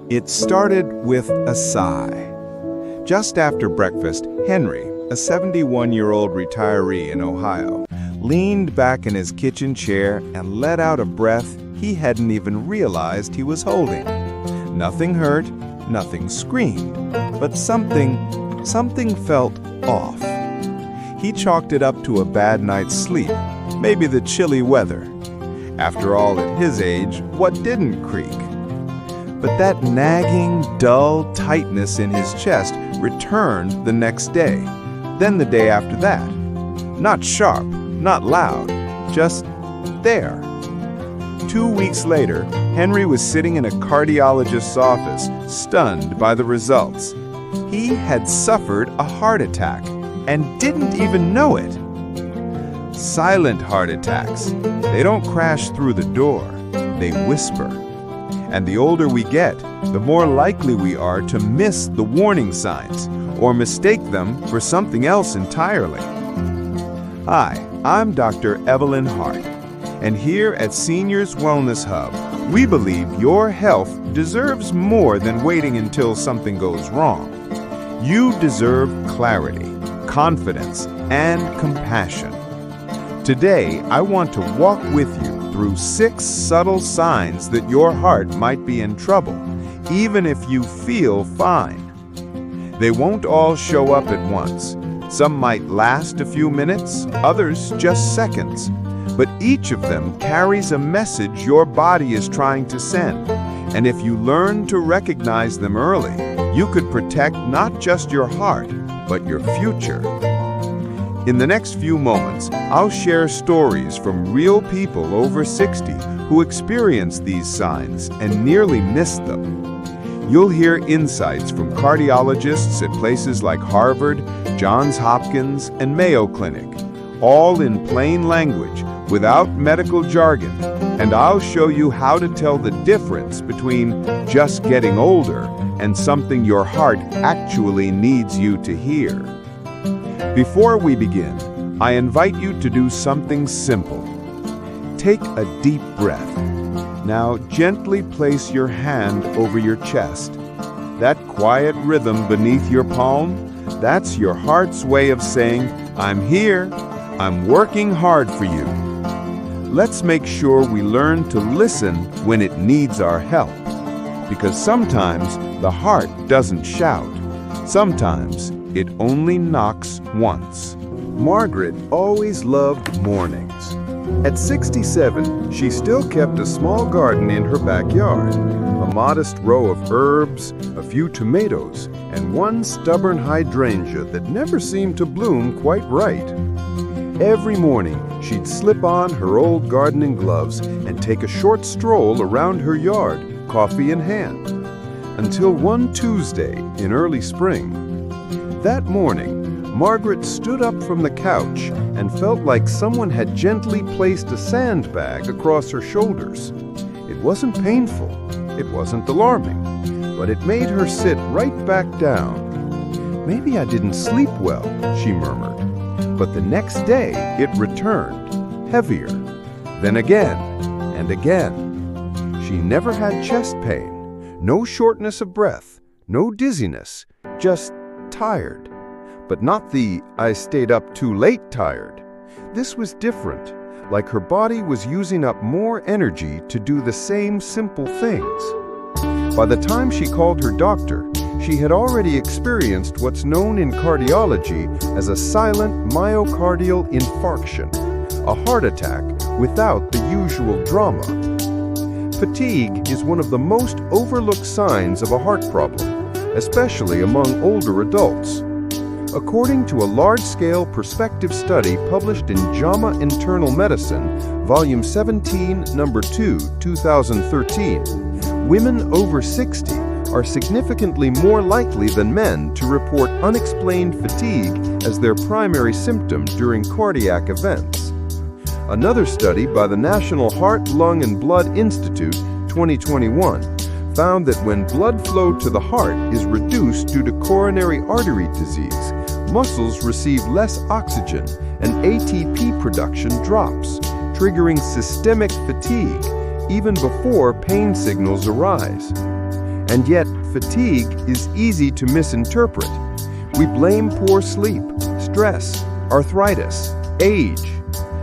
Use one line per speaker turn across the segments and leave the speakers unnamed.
It started with a sigh. Just after breakfast, Henry, a 71-year-old retiree in Ohio, leaned back in his kitchen chair and let out a breath he hadn't even realized he was holding. Nothing hurt, nothing screamed, but something felt off. He chalked it up to a bad night's sleep, maybe the chilly weather. After all, at his age, what didn't creak? But that nagging, dull tightness in his chest returned the next day, then the day after that. Not sharp, not loud, just there. 2 weeks later, Henry was sitting in a cardiologist's office, stunned by the results. He had suffered a heart attack and didn't even know it. Silent heart attacks. They don't crash through the door, they whisper. And the older we get, the more likely we are to miss the warning signs or mistake them for something else entirely. Hi, I'm Dr. Evelyn Hart, and here at Seniors Wellness Hub, we believe your health deserves more than waiting until something goes wrong. You deserve clarity, confidence, and compassion. Today, I want to walk with you through 6 subtle signs that your heart might be in trouble, even if you feel fine. They won't all show up at once. Some might last a few minutes, others just seconds. But each of them carries a message your body is trying to send. And if you learn to recognize them early, you could protect not just your heart, but your future. In the next few moments, I'll share stories from real people over 60 who experienced these signs and nearly missed them. You'll hear insights from cardiologists at places like Harvard, Johns Hopkins, and Mayo Clinic, all in plain language, without medical jargon, and I'll show you how to tell the difference between just getting older and something your heart actually needs you to hear. Before we begin, I invite you to do something simple. Take a deep breath. Now gently place your hand over your chest. That quiet rhythm beneath your palm, that's your heart's way of saying, I'm here, I'm working hard for you. Let's make sure we learn to listen when it needs our help. Because sometimes the heart doesn't shout. Sometimes it only knocks once. Margaret always loved mornings. At 67, she still kept a small garden in her backyard, a modest row of herbs, a few tomatoes, and one stubborn hydrangea that never seemed to bloom quite right. Every morning, she'd slip on her old gardening gloves and take a short stroll around her yard, coffee in hand, until one Tuesday in early spring. That morning, Margaret stood up from the couch and felt like someone had gently placed a sandbag across her shoulders. It wasn't painful, it wasn't alarming, but it made her sit right back down. Maybe I didn't sleep well, she murmured. But the next day, it returned, heavier. Then again, and again. She never had chest pain, no shortness of breath, no dizziness, just tired. But not the I stayed up too late tired. This was different, like her body was using up more energy to do the same simple things. By the time she called her doctor, she had already experienced what's known in cardiology as a silent myocardial infarction, a heart attack without the usual drama. Fatigue is one of the most overlooked signs of a heart problem, especially among older adults. According to a large-scale prospective study published in JAMA Internal Medicine, Volume 17, Number 2, 2013, women over 60 are significantly more likely than men to report unexplained fatigue as their primary symptom during cardiac events. Another study by the National Heart, Lung, and Blood Institute, 2021, found that when blood flow to the heart is reduced due to coronary artery disease, muscles receive less oxygen and ATP production drops, triggering systemic fatigue even before pain signals arise.
And yet, fatigue is easy to misinterpret. We blame poor sleep, stress, arthritis, age.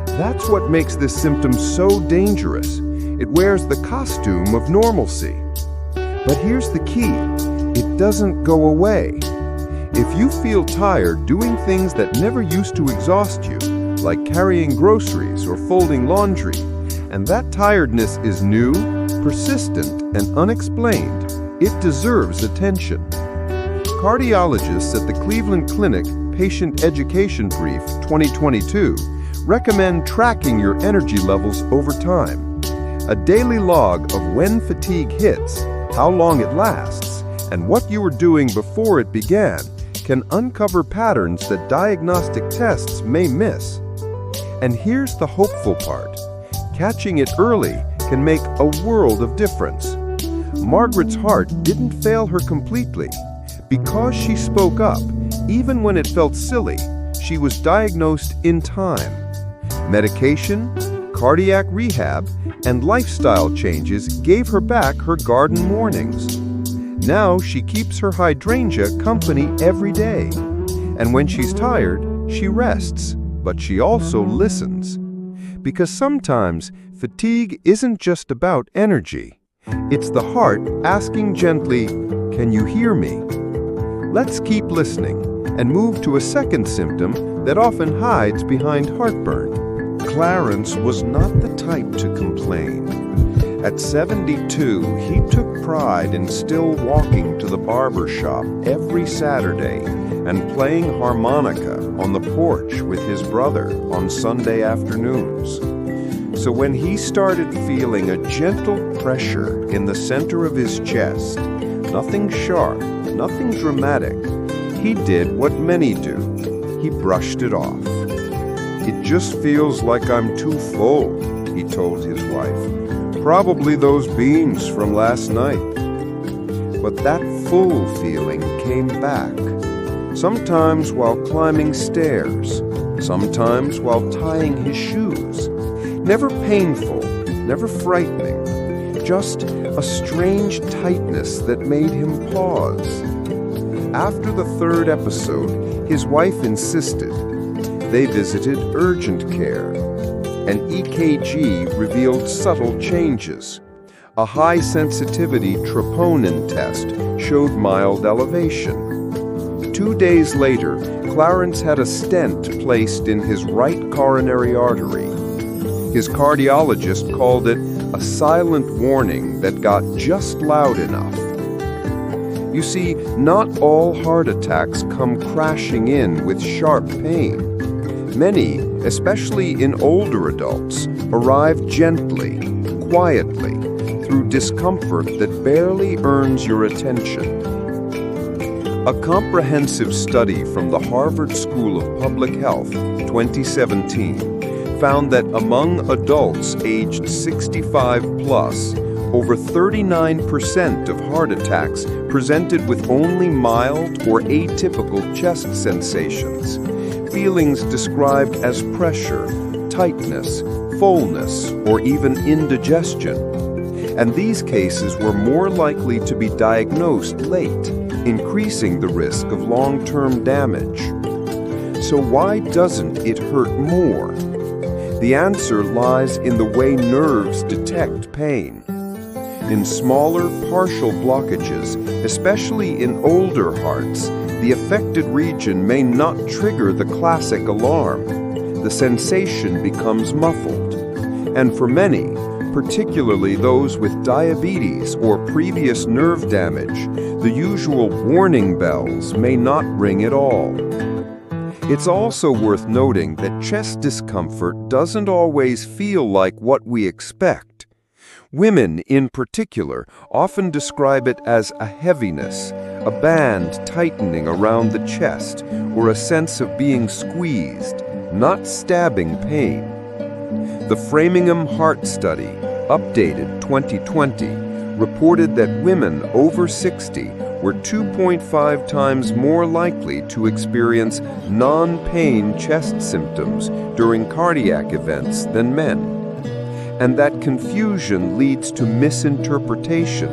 That's what makes this symptom so dangerous. It wears the costume of normalcy. But here's the key. It doesn't go away. If you feel tired doing things that never used to exhaust you, like carrying groceries or folding laundry, and that tiredness is new, persistent, and unexplained, it deserves attention. Cardiologists at the Cleveland Clinic Patient Education Brief 2022 recommend tracking your energy levels over time. A daily log of when fatigue hits, how long it lasts, and what you were doing before it began can uncover patterns that diagnostic tests may miss. And here's the hopeful part. Catching it early can make a world of difference. Margaret's heart didn't fail her completely. Because she spoke up, even when it felt silly, she was diagnosed in time. Medication, cardiac rehab, and lifestyle changes gave her back her garden mornings. Now she keeps her hydrangea company every day. And when she's tired, she rests, but she also listens. Because sometimes fatigue isn't just about energy. It's the heart asking gently, "Can you hear me?" Let's keep listening and move to a second symptom that often hides behind heartburn. Clarence was not the type to complain. At 72, he took pride in still walking to the barber shop every Saturday and playing harmonica on the porch with his brother on Sunday afternoons. So when he started feeling a gentle pressure in the center of his chest, nothing sharp, nothing dramatic, he did what many do. He brushed it off. "It just feels like I'm too full," he told his wife. "Probably those beans from last night." But that full feeling came back. Sometimes while climbing stairs, sometimes while tying his shoes. Never painful, never frightening, just a strange tightness that made him pause. After the third episode, his wife insisted. They visited urgent care. An EKG revealed subtle changes. A high-sensitivity troponin test showed mild elevation. 2 days later, Clarence had a stent placed in his right coronary artery. His cardiologist called it a silent warning that got just loud enough. You see, not all heart attacks come crashing in with sharp pain. Many, especially in older adults, arrive gently, quietly, through discomfort that barely earns your attention. A comprehensive study from the Harvard School of Public Health, 2017, found that among adults aged 65 plus, over 39% of heart attacks presented with only mild or atypical chest sensations, feelings described as pressure, tightness, fullness, or even indigestion. And these cases were more likely to be diagnosed late, increasing the risk of long-term damage. So why doesn't it hurt more? The answer lies in the way nerves detect pain. In smaller partial blockages, especially in older hearts, the affected region may not trigger the classic alarm. The sensation becomes muffled. And for many, particularly those with diabetes or previous nerve damage, the usual warning bells may not ring at all. It's also worth noting that chest discomfort doesn't always feel like what we expect. Women, in particular, often describe it as a heaviness, a band tightening around the chest, or a sense of being squeezed, not stabbing pain. The Framingham Heart Study, updated 2020, reported that women over 60 were 2.5 times more likely to experience non-pain chest symptoms during cardiac events than men. And that confusion leads to misinterpretation.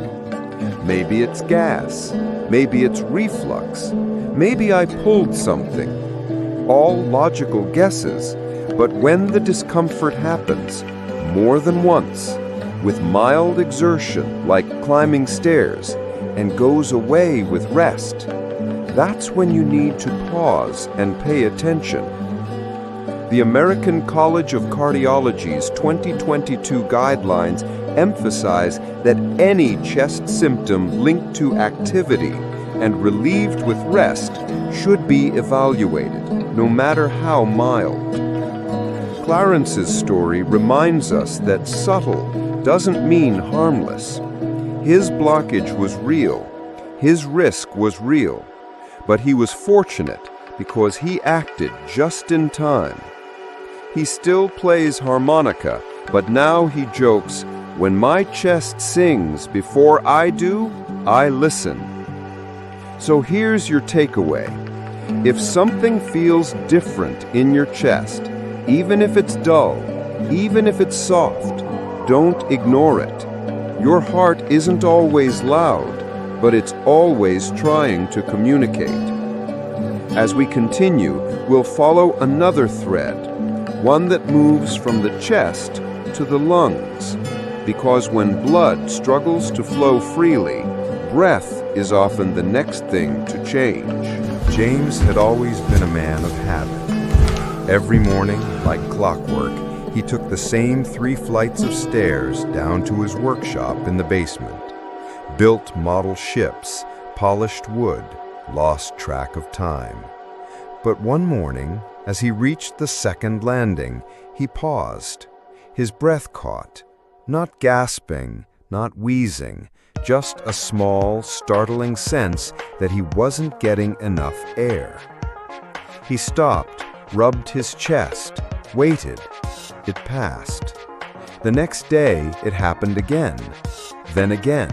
Maybe it's gas. Maybe it's reflux. Maybe I pulled something. All logical guesses, but when the discomfort happens, more than once, with mild exertion like climbing stairs, and goes away with rest, that's when you need to pause and pay attention. The American College of Cardiology's 2022 guidelines emphasize that any chest symptom linked to activity and relieved with rest should be evaluated, no matter how mild. Clarence's story reminds us that subtle doesn't mean harmless. His blockage was real, his risk was real, but he was fortunate because he acted just in time. He still plays harmonica, but now he jokes, "When my chest sings before I do, I listen." So here's your takeaway. If something feels different in your chest, even if it's dull, even if it's soft, don't ignore it. Your heart isn't always loud, but it's always trying to communicate. As we continue, we'll follow another thread, one that moves from the chest to the lungs, because when blood struggles to flow freely, breath is often the next thing to change.
James had always been a man of habit. Every morning, like clockwork, he took the same 3 flights of stairs down to his workshop in the basement. Built model ships, polished wood, lost track of time. But one morning, as he reached the second landing, he paused. His breath caught, not gasping, not wheezing, just a small, startling sense that he wasn't getting enough air. He stopped, rubbed his chest, waited. It passed. The next day, it happened again, then again.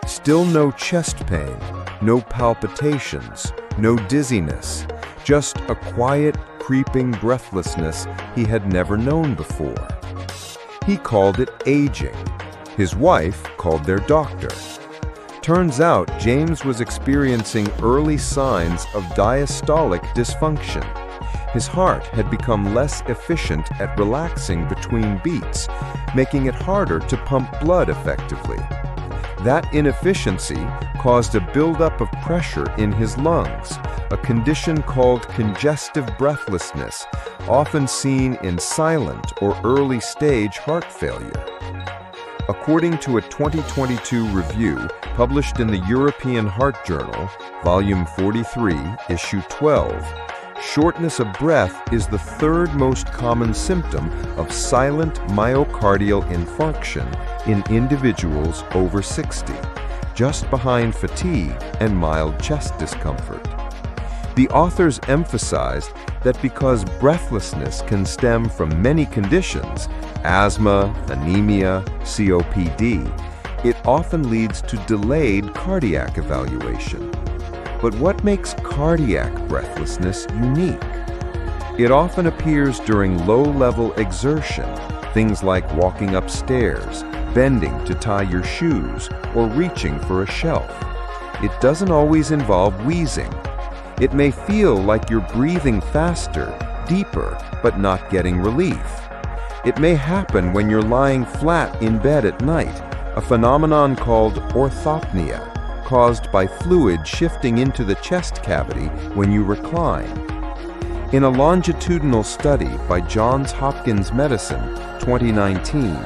Still no chest pain, no palpitations, no dizziness, just a quiet, creeping breathlessness he had never known before. He called it aging. His wife called their doctor. Turns out James was experiencing early signs of diastolic dysfunction. His heart had become less efficient at relaxing between beats, making it harder to pump blood effectively. That inefficiency caused a buildup of pressure in his lungs, a condition called congestive breathlessness, often seen in silent or early-stage heart failure. According to a 2022 review published in the European Heart Journal, Volume 43, Issue 12, shortness of breath is the 3rd most common symptom of silent myocardial infarction in individuals over 60, just behind fatigue and mild chest discomfort. The authors emphasized that because breathlessness can stem from many conditions, asthma, anemia, COPD, it often leads to delayed cardiac evaluation. But what makes cardiac breathlessness unique? It often appears during low-level exertion, things like walking upstairs, bending to tie your shoes, or reaching for a shelf. It doesn't always involve wheezing. It may feel like you're breathing faster, deeper, but not getting relief. It may happen when you're lying flat in bed at night, a phenomenon called orthopnea, caused by fluid shifting into the chest cavity when you recline. In a longitudinal study by Johns Hopkins Medicine, 2019,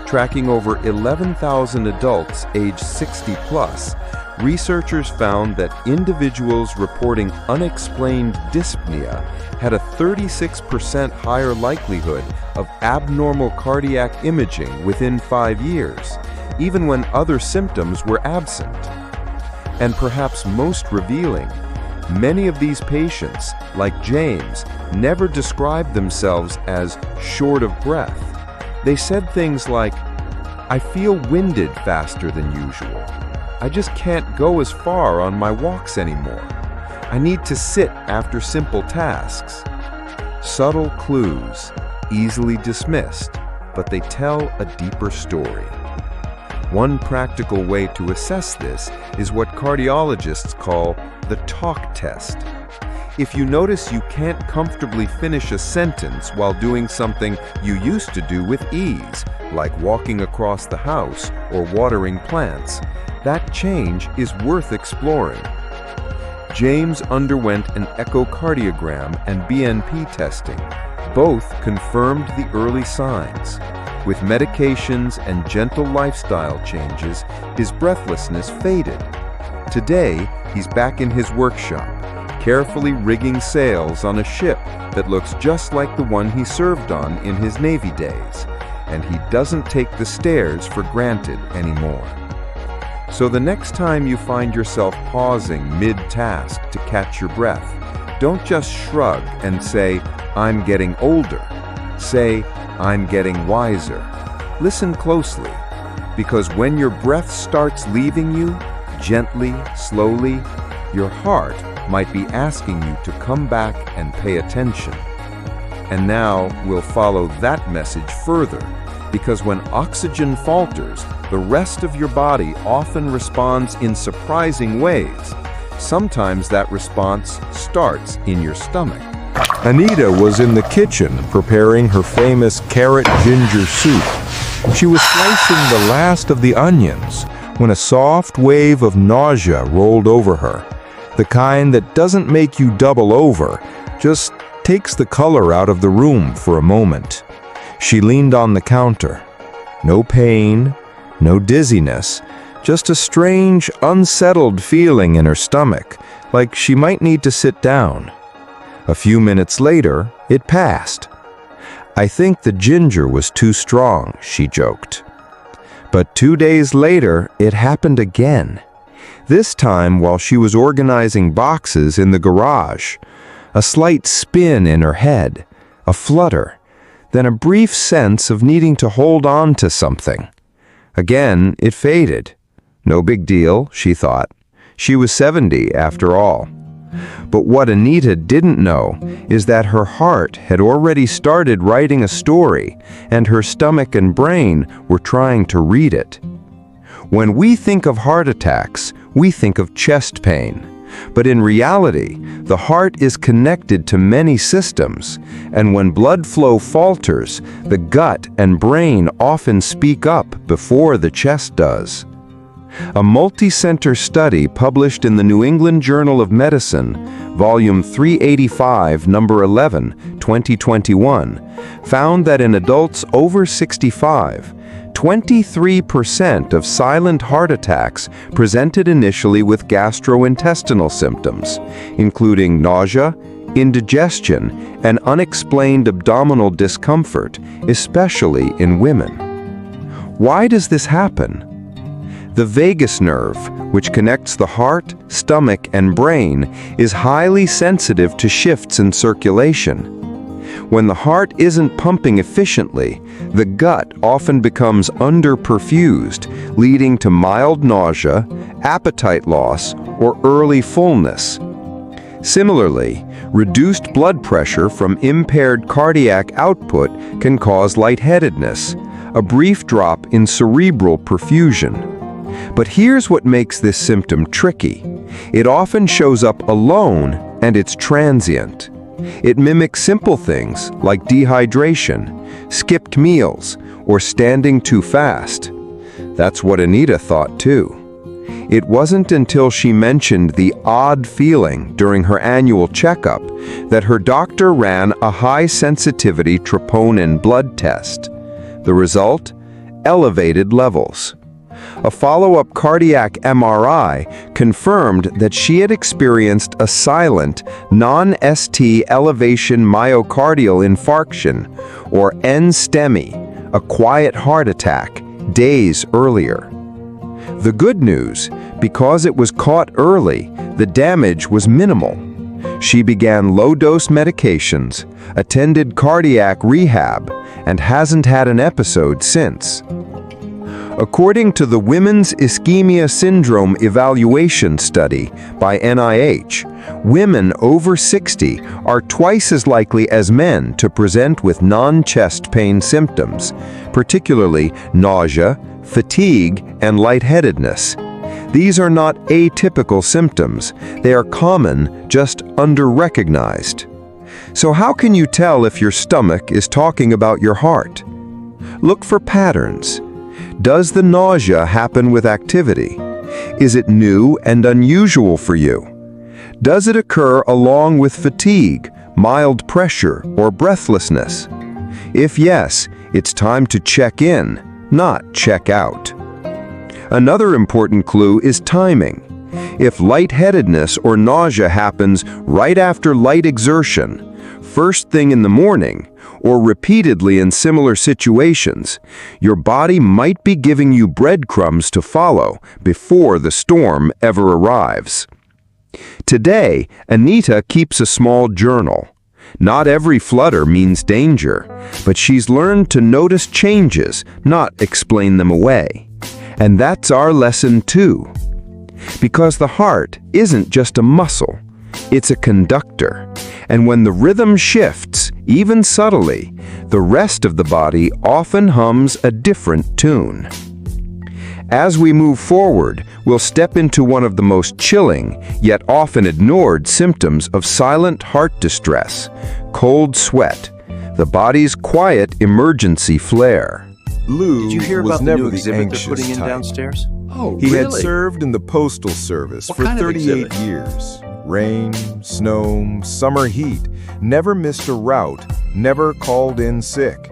tracking over 11,000 adults aged 60 plus, researchers found that individuals reporting unexplained dyspnea had a 36% higher likelihood of abnormal cardiac imaging within 5 years, even when other symptoms were absent. And perhaps most revealing, many of these patients, like James, never described themselves as short of breath. They said things like, "I feel winded faster than usual. I just can't go as far on my walks anymore. I need to sit after simple tasks." Subtle clues, easily dismissed, but they tell a deeper story.
One practical way to assess this is what cardiologists call the talk test. If you notice you can't comfortably finish a sentence while doing something you used to do with ease, like walking across the house or watering plants, that change is worth exploring. James underwent an echocardiogram and BNP testing. Both confirmed the early signs. With medications and gentle lifestyle changes, his breathlessness faded. Today, he's back in his workshop, carefully rigging sails on a ship that looks just like the one he served on in his Navy days, and he doesn't take the stairs for granted anymore. So the next time you find yourself pausing mid-task to catch your breath, don't just shrug and say, "I'm getting older." Say, "I'm getting wiser." Listen closely, because when your breath starts leaving you, gently, slowly, your heart might be asking you to come back and pay attention. And now we'll follow that message further, because when oxygen falters, the rest of your body often responds in surprising ways. Sometimes that response starts in your stomach.
Anita was in the kitchen preparing her famous carrot ginger soup. She was slicing the last of the onions when a soft wave of nausea rolled over her. The kind that doesn't make you double over, just takes the color out of the room for a moment. She leaned on the counter. No pain, no dizziness, just a strange, unsettled feeling in her stomach, like she might need to sit down. A few minutes later, it passed. "I think the ginger was too strong," she joked. But 2 days later, it happened again. This time while she was organizing boxes in the garage. A slight spin in her head, a flutter, then a brief sense of needing to hold on to something. Again, it faded. No big deal, she thought. She was 70 after all. But what Anita didn't know is that her heart had already started writing a story, and her stomach and brain were trying to read it. When we think of heart attacks, we think of chest pain. But in reality, the heart is connected to many systems, and when blood flow falters, the gut and brain often speak up before the chest does. A multi-center study published in the New England Journal of Medicine, Volume 385, Number 11, 2021, found that in adults over 65, 23% of silent heart attacks presented initially with gastrointestinal symptoms, including nausea, indigestion, and unexplained abdominal discomfort, especially in women. Why does this happen? The vagus nerve, which connects the heart, stomach, and brain, is highly sensitive to shifts in circulation. When the heart isn't pumping efficiently, the gut often becomes underperfused, leading to mild nausea, appetite loss, or early fullness. Similarly, reduced blood pressure from impaired cardiac output can cause lightheadedness, a brief drop in cerebral perfusion. But here's what makes this symptom tricky. It often shows up alone, and it's transient. It mimics simple things like dehydration, skipped meals, or standing too fast. That's what Anita thought too. It wasn't until she mentioned the odd feeling during her annual checkup that her doctor ran a high-sensitivity troponin blood test. The result? Elevated levels. A follow-up cardiac MRI confirmed that she had experienced a silent, non-ST elevation myocardial infarction, or NSTEMI, a quiet heart attack, days earlier. The good news, because it was caught early, the damage was minimal. She began low-dose medications, attended cardiac rehab, and hasn't had an episode since. According to the Women's Ischemia Syndrome Evaluation Study by NIH, women over 60 are twice as likely as men to present with non-chest pain symptoms, particularly nausea,
fatigue, and lightheadedness. These are not atypical symptoms. They are common, just under-recognized. So how can you tell if your stomach is talking about your heart? Look for patterns. Does the nausea happen with activity? Is it new and unusual for you? Does it occur along with fatigue, mild pressure, or breathlessness? If yes, it's time to check in, not check out. Another important clue is timing. If lightheadedness or nausea happens right after light exertion, first thing in the morning, or repeatedly in similar situations, your body might be giving you breadcrumbs to follow before the storm ever arrives. Today, Anita keeps a small journal. Not every flutter means danger, but she's learned to notice changes, not explain them away. And that's our lesson too. Because the heart isn't just a muscle, it's a conductor. And when the rhythm shifts, even subtly, the rest of the body often hums a different tune. As we move forward, we'll step into one of the most chilling, yet often ignored symptoms of silent heart distress: cold sweat, the body's quiet emergency flare.
Lou
Did you hear
was
about the
never
new
the
exhibit they're
anxious
putting in
type.
downstairs?
Oh,
He had
really?
served in the Postal Service
What
for
kind of
38
exhibit?
years. Rain, snow, summer heat, never missed a route, never called in sick.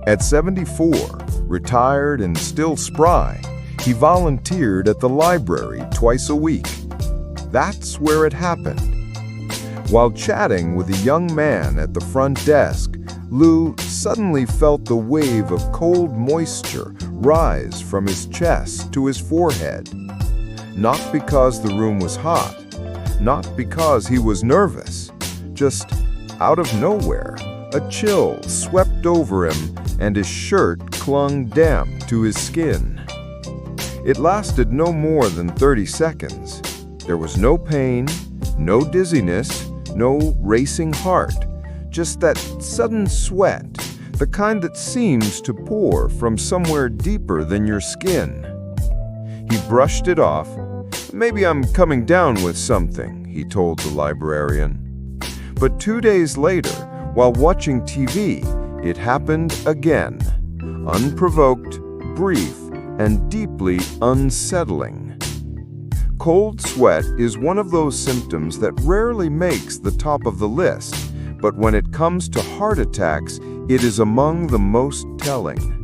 At 74, retired and still spry, he volunteered at the library twice a week. That's where it happened. While chatting with a young man at the front desk, Lou suddenly felt the wave of cold moisture rise from his chest to his forehead. Not because the room was hot, not because he was nervous, just out of nowhere, a chill swept over him and his shirt clung damp to his skin. It lasted no more than 30 seconds. There was no pain, no dizziness, no racing heart, just that sudden sweat, the kind that seems to pour from somewhere deeper than your skin. He brushed it off. "Maybe I'm coming down with something," he told the librarian. But 2 days later, while watching TV, it happened again. Unprovoked, brief, and deeply unsettling. Cold sweat is one of those symptoms that rarely makes the top of the list, but when it comes to heart attacks, it is among the most telling.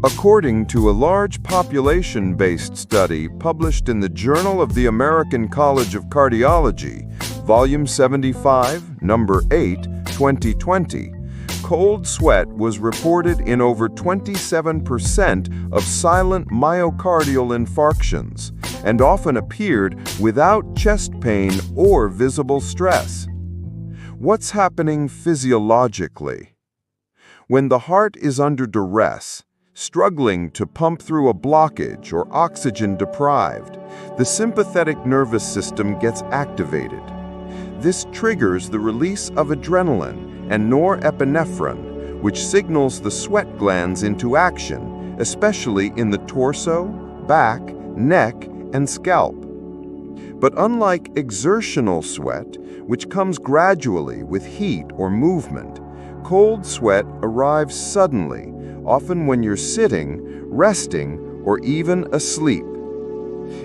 According to a large population-based study published in the Journal of the American College of Cardiology, Volume 75, Number 8, 2020, cold sweat was reported in over 27% of silent myocardial infarctions and often appeared without chest pain or visible stress. What's happening physiologically? When the heart is under duress, struggling to pump through a blockage or oxygen deprived, the sympathetic nervous system gets activated. This triggers the release of adrenaline and norepinephrine, which signals the sweat glands into action, especially in the torso, back, neck, and scalp. But unlike exertional sweat, which comes gradually with heat or movement, cold sweat arrives suddenly, often when you're sitting, resting, or even asleep.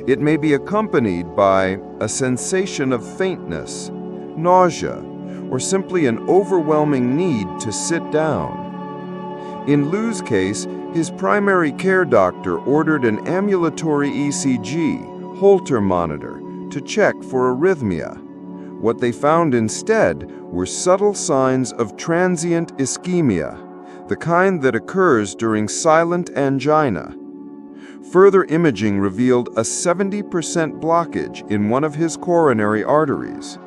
It may be accompanied by a sensation of faintness, nausea, or simply an overwhelming need to sit down. In Lou's case, his primary care doctor ordered an ambulatory ECG, Holter monitor, to check for arrhythmia. What they found instead were subtle signs of transient ischemia, the kind that occurs during silent angina. Further imaging revealed a 70% blockage in one of his coronary arteries.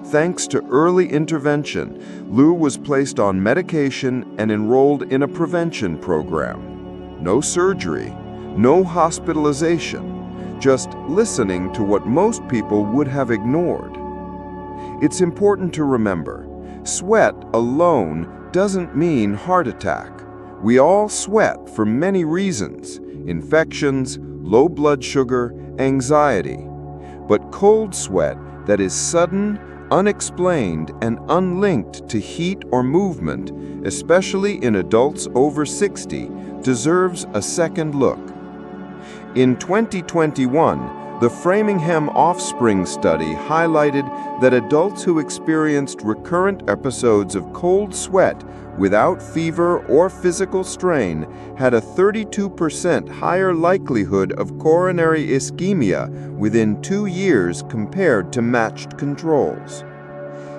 Thanks to early intervention, Lou was placed on medication and enrolled in a prevention program. No surgery, no hospitalization, just listening to what most people would have ignored. It's important to remember, sweat alone doesn't mean heart attack. We all sweat for many reasons,
infections, low blood sugar, anxiety. But cold sweat that is sudden, unexplained, and unlinked to heat or movement, especially in adults over 60, deserves a second look. In 2021, the Framingham Offspring study highlighted that adults who experienced recurrent episodes of cold sweat without fever or physical strain had a 32% higher likelihood of coronary ischemia within 2 years compared to matched controls.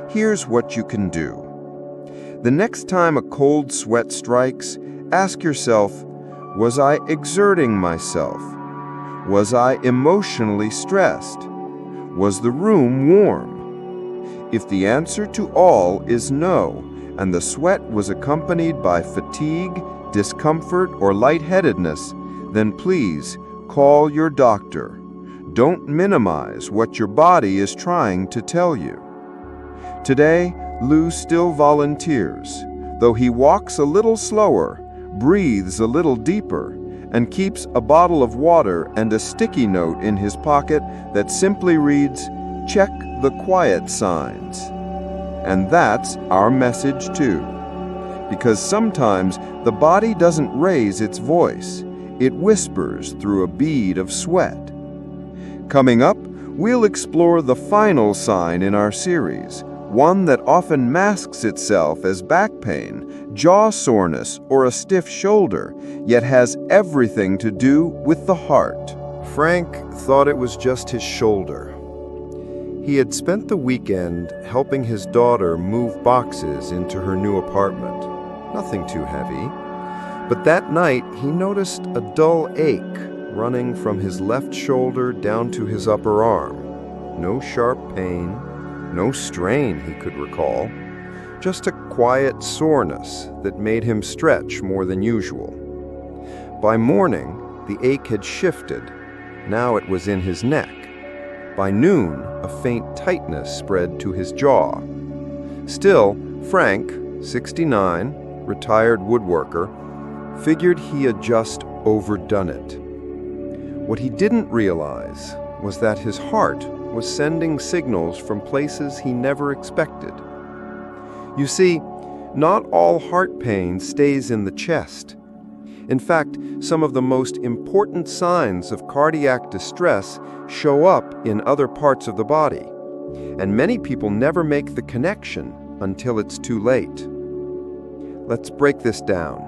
Here's what you can do. The next time a cold sweat strikes, ask yourself, was I exerting myself? Was I emotionally stressed? Was the room warm? If the answer to all is no, and the sweat was accompanied by fatigue, discomfort, or lightheadedness, then please call your doctor. Don't minimize what your body is trying to tell you. Today, Lou still volunteers, though he walks a little slower, breathes a little deeper, and keeps a bottle of water and a sticky note in his pocket that simply reads, "Check the quiet signs." And that's our message too. Because sometimes the body doesn't raise its voice, it whispers through a bead of sweat. Coming up, we'll explore the final sign in our series, one that often masks itself as back pain, jaw soreness, or a stiff shoulder, yet has everything to do with the heart. Frank thought it was just his shoulder. He had spent the weekend helping his daughter move boxes into her new apartment. Nothing too heavy. But that night, he noticed a dull ache running from his left shoulder down to his upper arm. No sharp pain, no strain he could recall, just a quiet soreness that made him stretch more than usual. By morning, the ache had shifted. Now it was in his neck. By noon, a faint tightness spread to his jaw. Still, Frank, 69, retired woodworker, figured he had just overdone it. What he didn't realize was that his heart was sending signals from places he never expected. You see, not all heart pain stays in the chest. In fact, some of the most important signs of cardiac distress show up in other parts of the body, and many people never make the connection until it's too late. Let's break this down.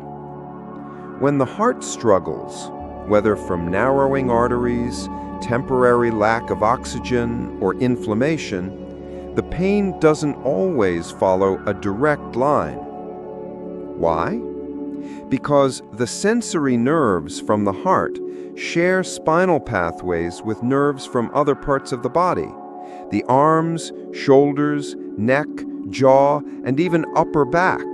When the heart struggles, whether from narrowing arteries, temporary lack of oxygen, or inflammation, the pain doesn't always follow a direct line. Why? Because the sensory nerves from the heart share spinal pathways with nerves from other parts of the body, the arms, shoulders, neck, jaw, and even upper back.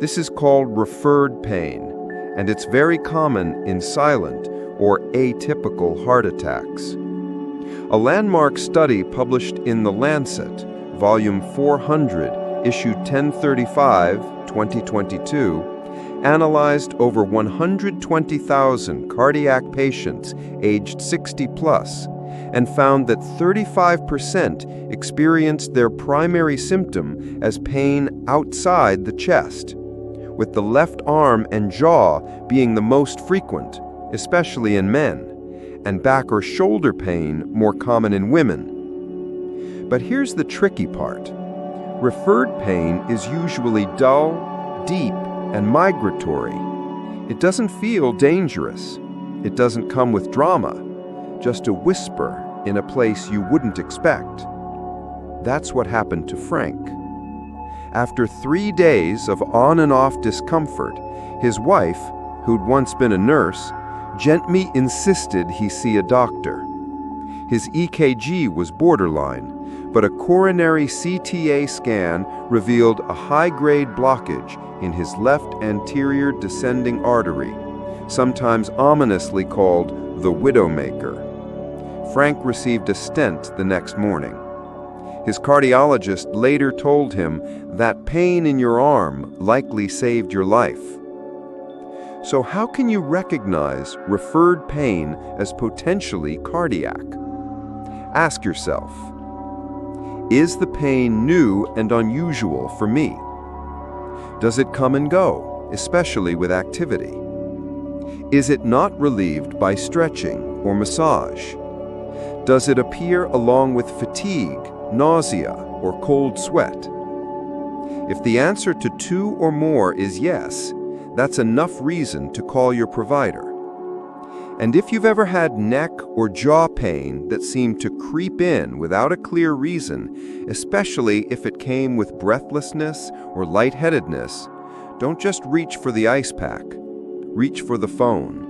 This is called referred pain, and it's very common in silent or atypical heart attacks. A landmark study published in The Lancet, volume 400, issue 1035, 2022, analyzed over 120,000 cardiac patients aged 60 plus and found that 35% experienced their primary symptom as pain outside the chest, with the left arm and jaw being the most frequent, especially in men, and back or shoulder pain more common in women. But here's the tricky part. Referred pain is usually dull, deep, and migratory. It doesn't feel dangerous. It doesn't come with drama, just a whisper in a place you wouldn't expect. That's what happened to Frank. After 3 days of on and off discomfort, his wife, who'd once been a nurse, gently insisted he see a doctor. His EKG was borderline, but a coronary CTA scan revealed a high-grade blockage in his left anterior descending artery, sometimes ominously called the Widowmaker. Frank received a stent the next morning. His cardiologist later told him that pain in your arm likely saved your life. So how can you recognize referred pain as potentially cardiac? Ask yourself, is the pain new and unusual for me? Does it come and go, especially with activity? Is it not relieved by stretching or massage? Does it appear along with fatigue, nausea, or cold sweat? If the answer to 2 or more is yes, that's enough reason to call your provider. And if you've ever had neck or jaw pain that seemed to creep in without a clear reason, especially if it came with breathlessness or lightheadedness, don't just reach for the ice pack. Reach for the phone.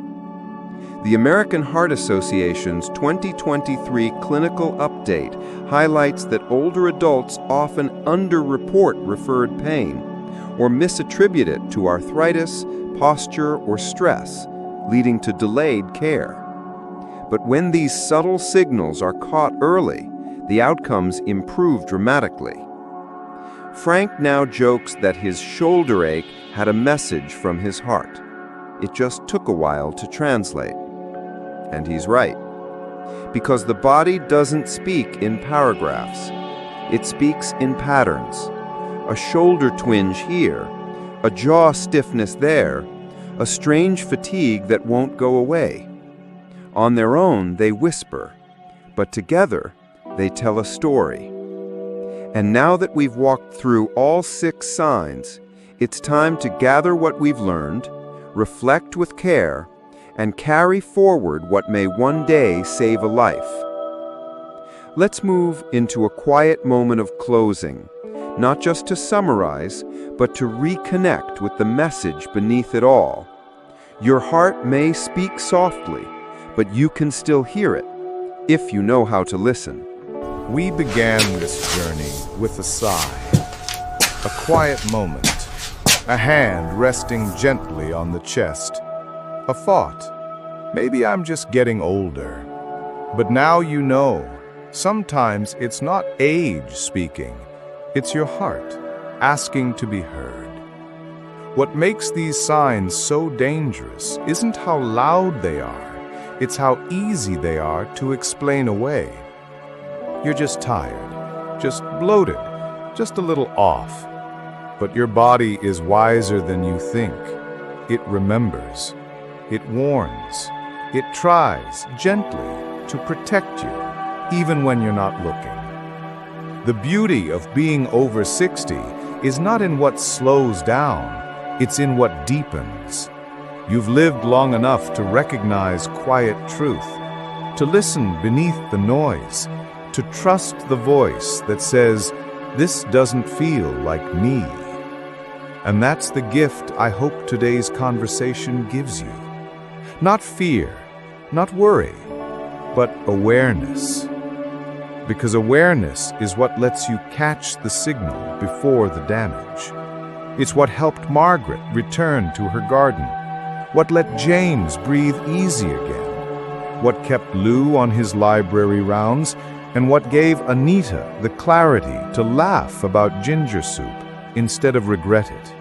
The American Heart Association's 2023 clinical update highlights that older adults often underreport referred pain or misattribute it to arthritis, posture, or stress, leading to delayed care. But when these subtle signals are caught early, the outcomes improve dramatically. Frank now jokes that his shoulder ache had a message from his heart. It just took a while to translate. And he's right. Because the body doesn't speak in paragraphs. It speaks in patterns. A shoulder twinge here, a jaw stiffness there, a strange fatigue that won't go away. On their own, they whisper, but together, they tell a story. And now that we've walked through all 6 signs, it's time to gather what we've learned, reflect with care, and carry forward what may one day save a life. Let's move into a quiet moment of closing, not just to summarize, but to reconnect with the message beneath it all. Your heart may speak softly, but you can still hear it, if you know how to listen.
We began this journey with a sigh, a quiet moment, a hand resting gently on the chest, a thought, maybe I'm just getting older. But now you know, sometimes it's not age speaking, it's your heart asking to be heard. What makes these signs so dangerous isn't how loud they are, it's how easy they are to explain away. You're just tired, just bloated, just a little off. But your body is wiser than you think. It remembers, it warns, it tries gently to protect you, even when you're not looking. The beauty of being over 60 is not in what slows down, it's in what deepens. You've lived long enough to recognize quiet truth, to listen beneath the noise, to trust the voice that says, "This doesn't feel like me." And that's the gift I hope today's conversation gives you. Not fear, not worry, but awareness. Because awareness is what lets you catch the signal before the damage. It's what helped Margaret return to her garden, what let James breathe easy again, what kept Lou on his library rounds, and what gave Anita the clarity to laugh about ginger soup instead of regret it.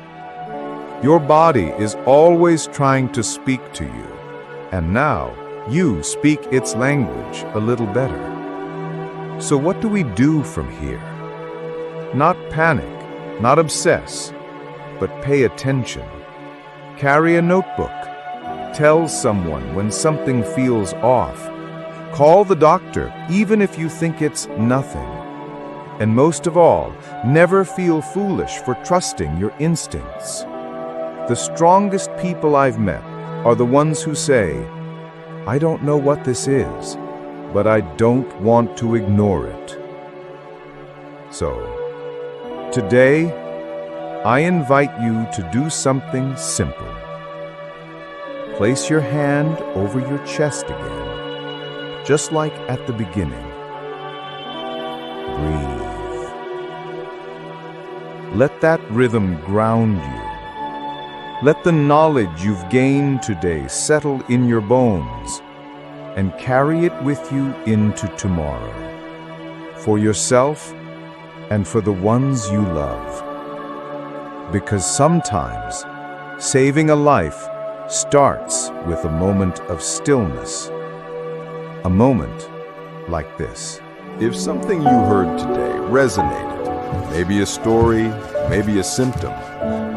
Your body is always trying to speak to you, and now you speak its language a little better. So what do we do from here? Not panic, not obsess, but pay attention. Carry a notebook. Tell someone when something feels off. Call the doctor, even if you think it's nothing. And most of all, never feel foolish for trusting your instincts. The strongest people I've met are the ones who say, "I don't know what this is, but I don't want to ignore it." So, today, I invite you to do something simple. Place your hand over your chest again, just like at the beginning. Breathe. Let that rhythm ground you. Let the knowledge you've gained today settle in your bones and carry it with you into tomorrow, for yourself and for the ones you love. Because sometimes saving a life starts with a moment of stillness. A moment like this.
If something you heard today resonated, maybe a story, maybe a symptom,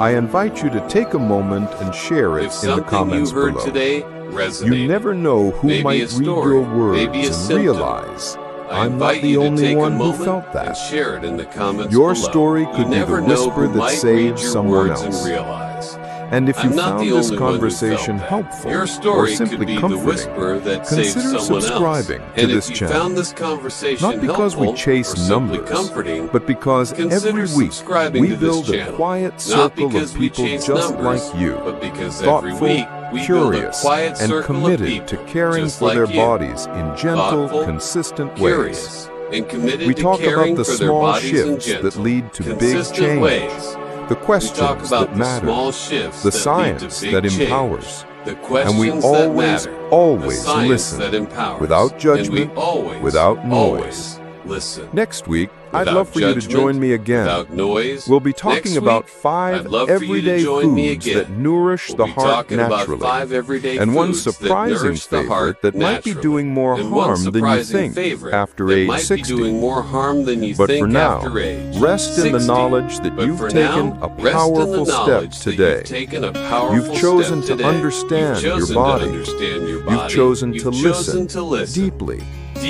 I invite you to take a moment and share it in the comments below.
If something you heard today resonated,
You never know who
maybe
might
a
read
story,
your words
maybe a
and
symptom,
realize
I
I'm not
invite
the
you to
only
take a
one who
moment
felt
and
that.
share it in the comments
Your
below.
story could
You
be the
never know
whisper
who
that
might
saved
read your
someone
words
else.
and realize.
And if you
I'm not
found
the
this
only one who
conversation
felt that.
helpful
Your
or
story
simply
could be the
comforting,
whisper that saves
consider
someone
subscribing
else.
to
And
this
if you
channel.
found this conversation
Not because we
helpful
chase
or simply
numbers,
comforting,
but because
consider
every week
subscribing
we
to this
build a
channel.
quiet
Not
circle
because
of
we
people
chase
just
numbers,
like you,
but because every
thoughtful,
week we
curious,
build a quiet
and
circle of
committed
people
to caring
just
for
like
their
you.
bodies in gentle,
Thoughtful,
consistent ways.
Curious, and committed
We
to
talk
caring
about the
for their
small
bodies in
shifts
gentle,
that lead to big
consistent
change,
ways.
the
We talk
questions
about
that
the
matter,
small shifts
the
that
science
lead to big
that
change,
empowers,
the
and
questions
we
that
always,
matter,
always
the science
listen,
that empowers,
without judgment,
and we always,
without noise.
always listen.
Next week, I'd
Without
love for you to
judgment,
join me again.
Without noise.
We'll be talking
Next
about
week,
5
I'd love for you to
everyday
join me
foods
again.
that nourish
We'll
the
be
heart
talking about
naturally,
5 everyday
and one
foods that
surprising
nourish the heart
favorite that might be
naturally,
doing more
and one
harm than you
surprising
think
favorite
after
that
age
might
60.
be doing more harm than you
But
think
for now,
after age
rest in the
60.
knowledge that
But
you've
for
taken
now,
a
rest in the
powerful step
knowledge that
today.
You've taken a powerful
You've chosen
step
to
today.
understand
You've
your
chosen
body.
To understand your
You've
body.
chosen
You've
to
chosen
listen
to listen
deeply,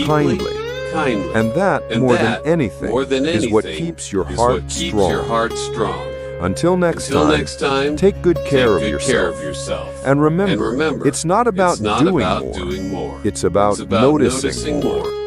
kindly.
and that, more than anything, is what keeps your heart strong. Until next time, take good care of yourself. And remember, it's not about doing more. It's about noticing more.